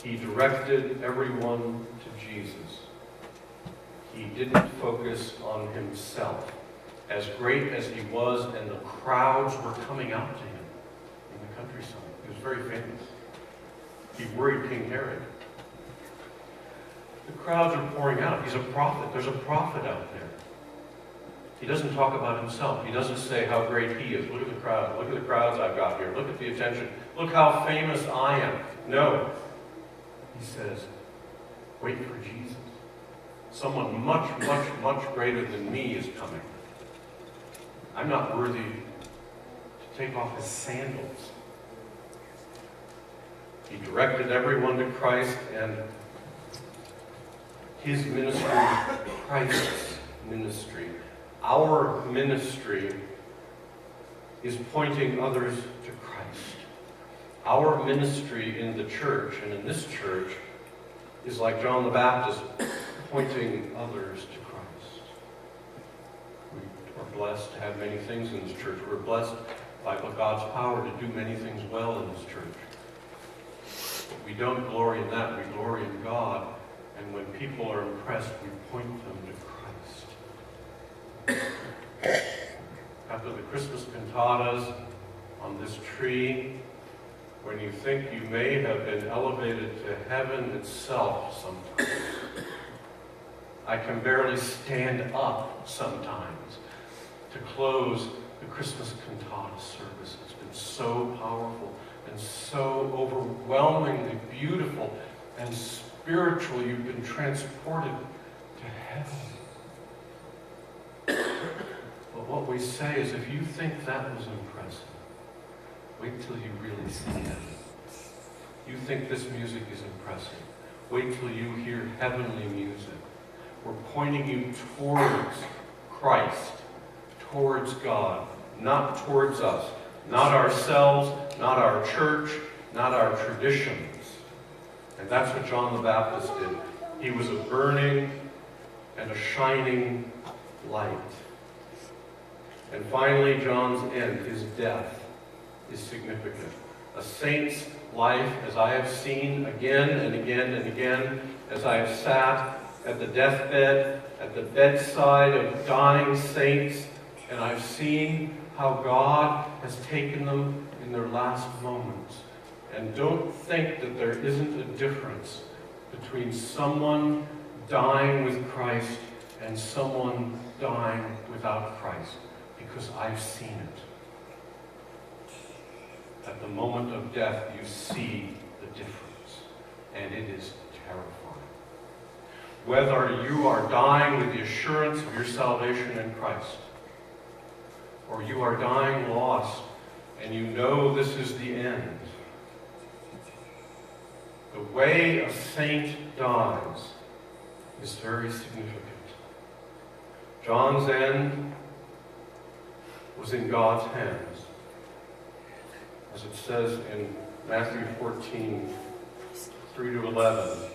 He directed everyone to Jesus. He didn't focus on himself. As great as he was, and the crowds were coming out to him in the countryside. He was very famous. He worried King Herod. The crowds are pouring out. He's a prophet. There's a prophet out there. He doesn't talk about himself. He doesn't say how great he is. Look at the crowd. Look at the crowds I've got here. Look at the attention. Look how famous I am. No. He says, wait for Jesus. Someone much, much, much greater than me is coming. I'm not worthy to take off his sandals. He directed everyone to Christ, and his ministry, Christ's ministry. Our ministry is pointing others to Christ. Our ministry in the church, and in this church, is like John the Baptist, pointing others to Christ. We are blessed to have many things in this church. We're blessed by God's power to do many things well in this church. But we don't glory in that. We glory in God. And when people are impressed, we point them to Christ. After the Christmas cantatas on this tree, when you think you may have been elevated to heaven itself sometimes, I can barely stand up sometimes to close the Christmas cantata service. It's been so powerful and so overwhelmingly beautiful and spiritual. You've been transported to heaven. But what we say is, if you think that was impressive, wait till you really see heaven. You think this music is impressive, wait till you hear heavenly music. We're pointing you towards Christ, towards God, not towards us, not ourselves, not our church, not our traditions. And that's what John the Baptist did. He was a burning and a shining light. And finally, John's end, his death, is significant. A saint's life, as I have seen again and again and again, as I have sat at the deathbed, at the bedside of dying saints, and I've seen how God has taken them in their last moments. And don't think that there isn't a difference between someone dying with Christ and someone dying without Christ, because I've seen it. At the moment of death, you see the difference, and it is terrifying. Whether you are dying with the assurance of your salvation in Christ, or you are dying lost, and you know this is the end, the way a saint dies is very significant. John's end was in God's hands. As it says in Matthew 14, 3-11.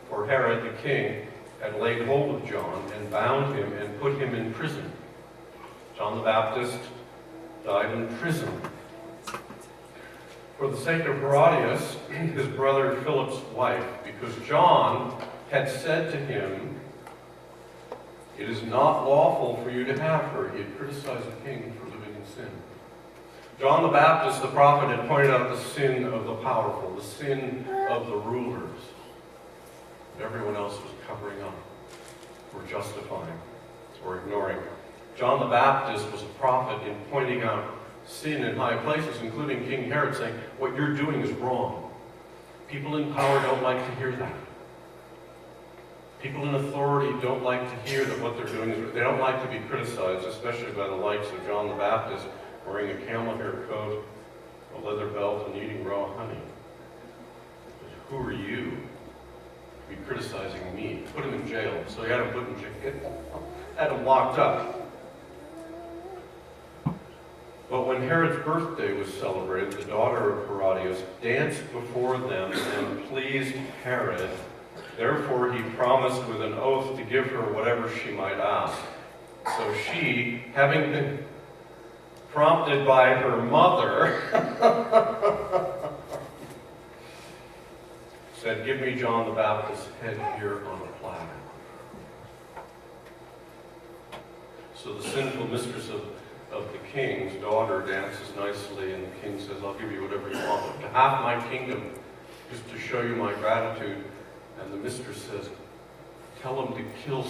For Herod the king had laid hold of John and bound him and put him in prison. John the Baptist died in prison. For the sake of Herodias, his brother Philip's wife, because John had said to him, it is not lawful for you to have her. He had criticized the king for living in sin. John the Baptist, the prophet, had pointed out the sin of the powerful, the sin of the rulers. But everyone else was covering up, or justifying, or ignoring. John the Baptist was a prophet in pointing out sin in high places, including King Herod, saying, what you're doing is wrong. People in power don't like to hear that. People in authority don't like to hear that what they're doing is, they don't like to be criticized, especially by the likes of John the Baptist, wearing a camel hair coat, a leather belt, and eating raw honey. But who are you to be criticizing me? Put him in jail. So he had him put in jail, had him locked up. But when Herod's birthday was celebrated, the daughter of Herodias danced before them and pleased Herod. Therefore he promised with an oath to give her whatever she might ask. So she, having been prompted by her mother, give me John the Baptist's head here on a platter. So the sinful mistress of the king's daughter dances nicely, and the king says, I'll give you whatever you want. To half my kingdom, just to show you my gratitude. And the mistress says, tell him to kill